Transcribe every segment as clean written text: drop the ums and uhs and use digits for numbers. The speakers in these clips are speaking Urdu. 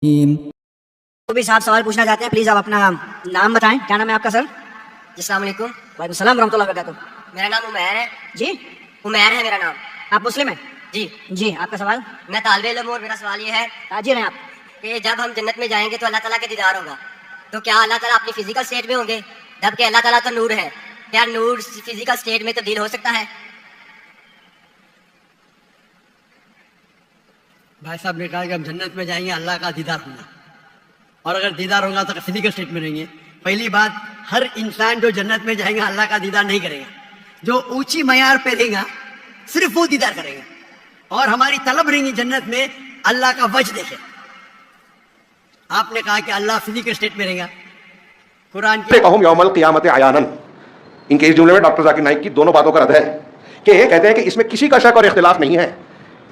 تو بھی صاحب سوال پوچھنا چاہتے ہیں، پلیز آپ اپنا نام بتائیں. کیا نام ہے آپ کا سر؟ السلام علیکم. وعلیکم السلام ورحمۃ اللہ وبرکاتہ. میرا نام عمیر ہے. جی عمیر ہے میرا نام. آپ مسلم ہیں؟ جی جی آپ کا سوال؟ میں طالب علم ہوں اور میرا سوال یہ ہے تاجر ہیں آپ؟ کہ جب ہم جنت میں جائیں گے تو اللہ تعالیٰ کے دیدار ہوگا، تو کیا اللہ تعالیٰ اپنی فزیکل اسٹیٹ میں ہوں گے؟ جبکہ اللہ تعالیٰ تو نور ہے، کیا نور فزیکل اسٹیٹ میں تبدیل ہو سکتا ہے؟ بھائی صاحب نے کہا کہ ہم جنت میں جائیں گے اللہ کا دیدار ہوگا، اور اگر دیدار ہوگا تو فزیکل اسٹیٹ میں رہیں گے. پہلی بات، ہر انسان جو جنت میں جائیں گا اللہ کا دیدار نہیں کرے گا. جو اونچی معیار پہ رہے گا صرف وہ دیدار کرے گا. اور ہماری طلب رہیں گی جنت میں اللہ کا وجہ دیکھے. آپ نے کہا کہ اللہ فزیکل اسٹیٹ میں رہے گا. قرآن کی یوم القیامت عیانن، ان کے اس جملے میں ڈاکٹر ذاکر نائک کی دونوں باتوں کا رد ہے کہ کہتے ہیں کہ اس میں کسی کا شک اور اختلاف نہیں ہے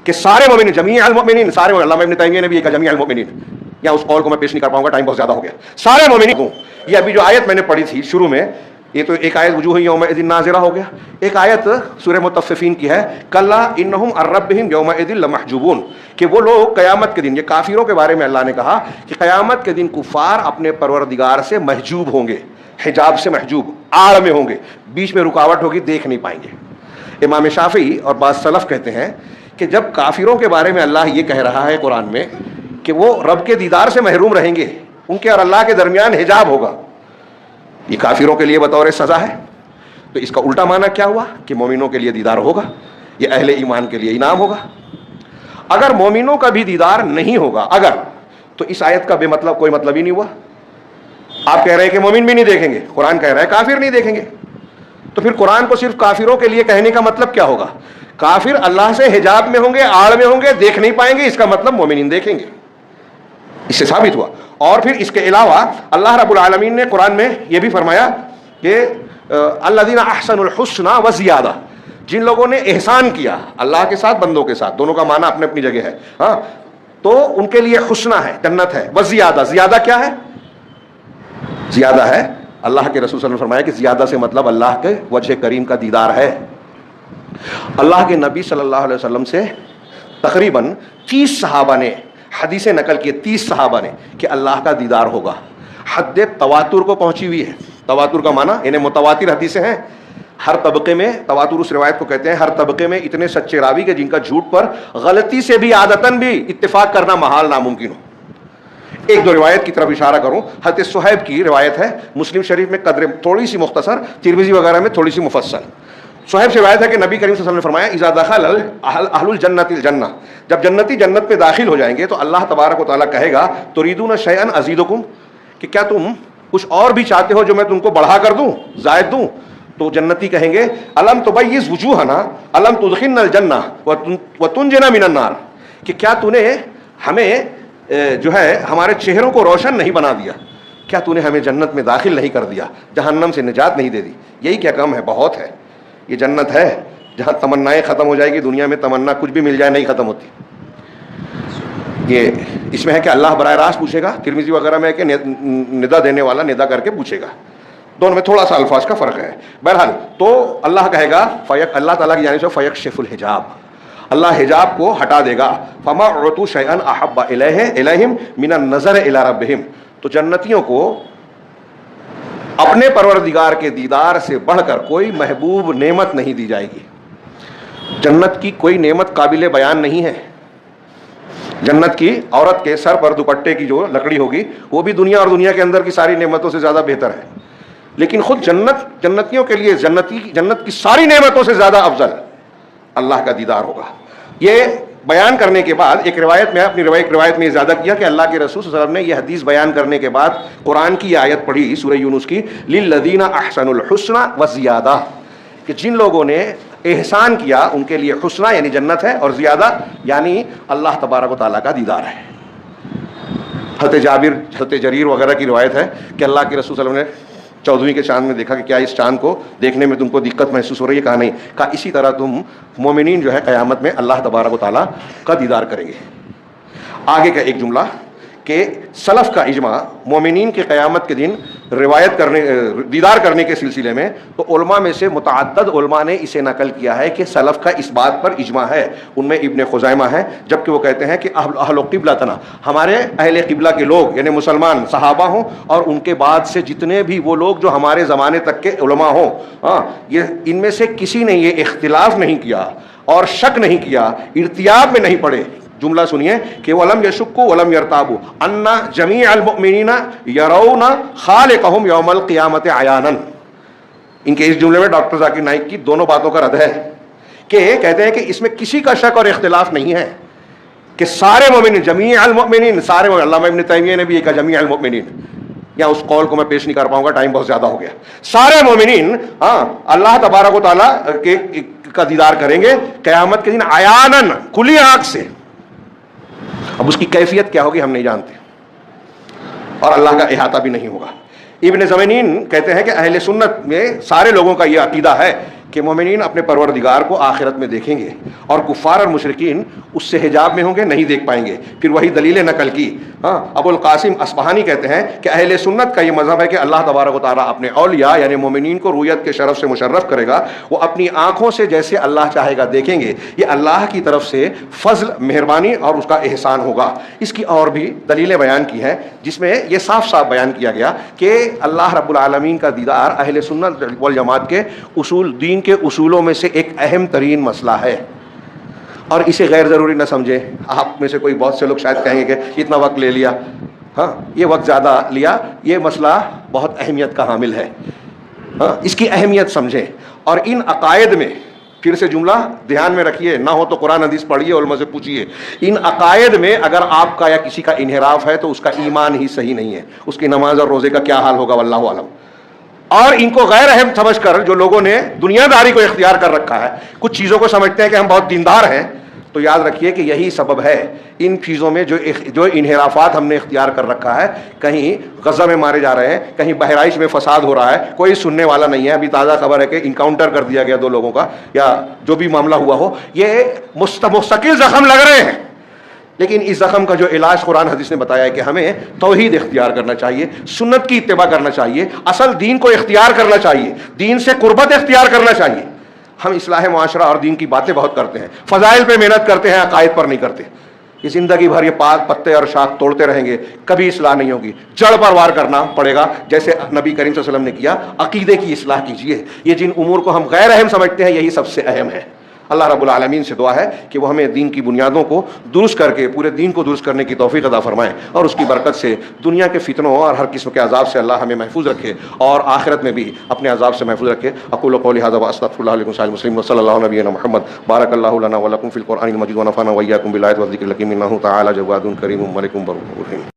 کہ سارے مومنین، جمیع المؤمنین، سارے علامہ ابن تیمیہ نے بھی یہ کہا جمیع المؤمنین، یا اس قول کو میں پیش نہیں کر پاؤں گا، ٹائم بہت زیادہ ہو گیا. سارے مومنین کو، یہ ابھی جو آیت میں نے پڑھی تھی شروع میں، یہ تو ایک آیت وجوہ یومئذ ناظرہ ہو گیا، ایک آیت سورہ مطففین کی ہے کلا انہم عن ربہم یومئذ لمحجوبون، کہ وہ لوگ قیامت کے دن، یہ کافروں کے بارے میں اللہ نے کہا کہ قیامت کے دن کفار اپنے پروردگار سے محجوب ہوں گے، حجاب سے محجوب، آڑ میں ہوں گے، بیچ میں رکاوٹ ہوگی، دیکھ نہیں پائیں گے. امام شافعی اور بعض سلف کہتے ہیں کہ جب کافروں کے بارے میں اللہ یہ کہہ رہا ہے قرآن میں کہ وہ رب کے دیدار سے محروم رہیں گے، ان کے اور اللہ کے درمیان حجاب ہوگا، یہ کافروں کے لیے بطور سزا ہے. تو اس کا الٹا معنی کیا ہوا کہ مومنوں کے لیے دیدار ہوگا، یہ اہل ایمان کے لیے انعام ہوگا. اگر مومنوں کا بھی دیدار نہیں ہوگا اگر، تو اس آیت کا بے مطلب کوئی مطلب ہی نہیں ہوا. آپ کہہ رہے ہیں کہ مومن بھی نہیں دیکھیں گے، قرآن کہہ رہا ہے کافر نہیں دیکھیں گے، تو پھر قرآن کو صرف کافروں کے لیے کہنے کا مطلب کیا ہوگا؟ کافر اللہ سے حجاب میں ہوں گے، آڑ میں ہوں گے، دیکھ نہیں پائیں گے، اس کا مطلب مومنین دیکھیں گے. اس سے ثابت ہوا. اور پھر اس کے علاوہ اللہ رب العالمین نے قرآن میں یہ بھی فرمایا کہ الذین احسنوا الحسنی وزیادہ، جن لوگوں نے احسان کیا اللہ کے ساتھ، بندوں کے ساتھ، دونوں کا معنی اپنی اپنی جگہ ہے، ہاں، تو ان کے لیے حسنہ ہے، جنت ہے. وزیادہ، زیادہ کیا ہے؟ زیادہ ہے، اللہ کے رسول صلی اللہ علیہ وسلم نے فرمایا کہ زیادہ سے مطلب اللہ کے وجہ کریم کا دیدار ہے. اللہ کے نبی صلی اللہ علیہ وسلم سے تقریباً 30 صحابہ نے حدیثیں نقل کی، 30 صحابہ نے، کہ اللہ کا دیدار ہوگا. حد تواتر کو پہنچی ہوئی ہے. تواتر کا معنی انہیں متواتر حدیثیں ہیں. ہر طبقے میں، تواتر اس روایت کو کہتے ہیں، ہر طبقے میں اتنے سچے راوی کہ جن کا جھوٹ پر غلطی سے بھی، عادتاً بھی اتفاق کرنا محال ناممکن ہو. ایک دو روایت کی طرف اشارہ کروں. حضرت صہیب کی روایت ہے، مسلم شریف میں قدر تھوڑی سی مختصر، ترمذی وغیرہ میں تھوڑی سی مفصل. صہیب سے روایت ہے کہ نبی کریم صلی اللہ علیہ وسلم نے فرمایا اذا دخل اہل الجنت الجنہ، جب جنتی جنت میں داخل ہو جائیں گے تو اللہ تبارک و تعالیٰ کہے گا تريدون شيئا ازيدكم، کہ کیا تم کچھ اور بھی چاہتے ہو جو میں تم کو بڑھا کر دوں، زائد دوں؟ تو جنتی کہیں گے الم تبیض وجوہنا الم تدخلنا الجنہ وتنجنا من النار، کہ کیا تو نے ہمیں جو ہے ہمارے چہروں کو روشن نہیں بنا دیا، کیا تو نے ہمیں جنت میں داخل نہیں کر دیا، جہنم سے نجات نہیں دے دی. یہی کیا کم ہے، بہت ہے. یہ جنت ہے جہاں تمنائیں ختم ہو جائے گی، دنیا میں تمنا کچھ بھی مل جائے نہیں ختم ہوتی. یہ اس میں ہے کہ اللہ براہ راست پوچھے گا، ترمذی وغیرہ میں ہے کہ ندا دینے والا ندا کر کے پوچھے گا. دونوں میں تھوڑا سا الفاظ کا فرق ہے. بہرحال تو اللہ کہے گا اللہ تعالیٰ کی جانب سے فیکشف الحجاب، اللہ حجاب کو ہٹا دے گا. فما اعطوا شیئا احب الیہم من النظر الی ربہم، تو جنتیوں کو اپنے پروردگار کے دیدار سے بڑھ کر کوئی محبوب نعمت نہیں دی جائے گی. جنت کی کوئی نعمت قابل بیان نہیں ہے. جنت کی عورت کے سر پر دوپٹے کی جو لکڑی ہوگی وہ بھی دنیا اور دنیا کے اندر کی ساری نعمتوں سے زیادہ بہتر ہے. لیکن خود جنتیوں کے لیے جنت کی ساری نعمتوں سے زیادہ افضل اللہ کا دیدار ہوگا. یہ بیان کرنے کے بعد ایک روایت میں، اپنی روایت میں یہ زیادہ کیا کہ اللہ کے رسول صلی اللہ علیہ وسلم نے یہ حدیث بیان کرنے کے بعد قرآن کی یہ آیت پڑھی سورہ یونس کی للذین احسنوا الحسنى وزیادہ، کہ جن لوگوں نے احسان کیا ان کے لیے حسنہ یعنی جنت ہے، اور زیادہ یعنی اللہ تبارک و تعالیٰ کا دیدار ہے. حضرت جابر، حضرت جریر وغیرہ کی روایت ہے کہ اللہ کے رسول صلی اللہ علیہ وسلم نے 14ویں کے چاند میں دیکھا کہ کیا اس چاند کو دیکھنے میں تم کو دقت محسوس ہو رہی ہے؟ کہا نہیں. کہا اسی طرح تم مومنین جو ہے قیامت میں اللہ تبارک و تعالیٰ کا دیدار کریں گے. آگے کا ایک جملہ کہ سلف کا اجماع مومنین کے قیامت کے دن روایت کرنے دیدار کرنے کے سلسلے میں، تو علماء میں سے متعدد علماء نے اسے نقل کیا ہے کہ سلف کا اس بات پر اجماع ہے. ان میں ابن خزیمہ ہے، جبکہ وہ کہتے ہیں کہ اہل قبلتنا، ہمارے اہل قبلہ کے لوگ یعنی مسلمان صحابہ ہوں اور ان کے بعد سے جتنے بھی وہ لوگ جو ہمارے زمانے تک کے علماء ہوں، یہ ان میں سے کسی نے یہ اختلاف نہیں کیا اور شک نہیں کیا، ارتیاب میں نہیں پڑے. جملہ سنیے کہ وَلَمْ يَشُكُّوا وَلَمْ يَرْتَابُوا أَنَّ جَمِيعَ الْمُؤْمِنِينَ يَرَوْنَ خَالِقَهُمْ يَوْمَ الْقِيَامَةِ عَيَانًا. ان کے اس جملے میں ڈاکٹر ذاکر نائک کی دونوں باتوں کا رد ہے کہ کہتے ہیں کہ اس میں کسی کا شک اور اختلاف نہیں ہے کہ سارے مومنین، جمیع المؤمنین، سارے مومنین. علامہ ابن تیمیہ نے بھی یہ کہا جمیع المؤمنین. یا اس قول کو میں پیش نہیں کر پاؤں گا، ٹائم بہت زیادہ ہو گیا. سارے مومنین اللہ تبارک و تعالیٰ کا دیدار کریں گے قیامت کے دن عیاناً، کھلی آنکھ سے. اب اس کی کیفیت کیا ہوگی ہم نہیں جانتے، اور اللہ کا احاطہ بھی نہیں ہوگا. ابن زمینین کہتے ہیں کہ اہل سنت میں سارے لوگوں کا یہ عقیدہ ہے کہ مومنین اپنے پروردگار کو آخرت میں دیکھیں گے، اور کفار اور مشرکین اس سے حجاب میں ہوں گے، نہیں دیکھ پائیں گے. پھر وہی دلیل نقل کی. ابو القاسم اصفہانی کہتے ہیں کہ اہل سنت کا یہ مذہب ہے کہ اللہ تبارک و تعالیٰ اپنے اولیاء یعنی مومنین کو رویت کے شرف سے مشرف کرے گا. وہ اپنی آنکھوں سے جیسے اللہ چاہے گا دیکھیں گے. یہ اللہ کی طرف سے فضل، مہربانی اور اس کا احسان ہوگا. اس کی اور بھی دلیلیں بیان کی ہیں جس میں یہ صاف صاف بیان کیا گیا کہ اللہ رب العالمین کا دیدار اہل سنت والجماعت کے اصول، دین کے اصولوں میں سے ایک اہم ترین مسئلہ ہے، اور اسے غیر ضروری نہ سمجھیں. آپ میں سے کوئی بہت سے لوگ شاید کہیں گے کہ اتنا وقت لے لیا. یہ وقت زیادہ لیا. یہ مسئلہ بہت اہمیت کا حامل ہے. اس کی اہمیت سمجھیں، اور ان عقائد میں پھر سے جملہ دھیان میں رکھیے، نہ ہو تو قرآن حدیث پڑھیے، علماء سے پوچھیے. ان عقائد میں اگر آپ کا یا کسی کا انحراف ہے تو اس کا ایمان ہی صحیح نہیں ہے. اس کی نماز اور روزے کا کیا حال ہوگا واللہ عالم. اور ان کو غیر اہم سمجھ کر جو لوگوں نے دنیا داری کو اختیار کر رکھا ہے، کچھ چیزوں کو سمجھتے ہیں کہ ہم بہت دیندار ہیں، تو یاد رکھیے کہ یہی سبب ہے ان چیزوں میں جو انحرافات ہم نے اختیار کر رکھا ہے. کہیں غزہ میں مارے جا رہے ہیں، کہیں بہرائچ میں فساد ہو رہا ہے، کوئی سننے والا نہیں ہے. ابھی تازہ خبر ہے کہ انکاؤنٹر کر دیا گیا 2 لوگوں کا، یا جو بھی معاملہ ہوا ہو. یہ مستقل زخم لگ رہے ہیں، لیکن اس زخم کا جو علاج قرآن حدیث نے بتایا ہے کہ ہمیں توحید اختیار کرنا چاہیے، سنت کی اتباع کرنا چاہیے، اصل دین کو اختیار کرنا چاہیے، دین سے قربت اختیار کرنا چاہیے. ہم اصلاح معاشرہ اور دین کی باتیں بہت کرتے ہیں، فضائل پہ محنت کرتے ہیں، عقائد پر نہیں کرتے. یہ زندگی بھر یہ پات پتے اور شاخ توڑتے رہیں گے، کبھی اصلاح نہیں ہوگی. جڑ پر وار کرنا پڑے گا جیسے نبی کریم صلی اللہ علیہ وسلم نے کیا. عقیدے کی اصلاح کیجیے. یہ جن امور کو ہم غیر اہم سمجھتے ہیں یہی سب سے اہم ہے. اللہ رب العالمین سے دعا ہے کہ وہ ہمیں دین کی بنیادوں کو درست کر کے پورے دین کو درست کرنے کی توفیق عطا فرمائیں، اور اس کی برکت سے دنیا کے فتنوں اور ہر قسم کے عذاب سے اللہ ہمیں محفوظ رکھے، اور آخرت میں بھی اپنے عذاب سے محفوظ رکھے. اقول قولی ھذا واستغفر اللہ لکم سائر المسلمین وصلی اللہ علی نبینا محمد. بارک اللہ لنا ولکم فی القرآن المجید ونفعنا وإیاکم بالآیات والذکر الحکیم انہ تعالی جواد کریم ملک بر رحیم.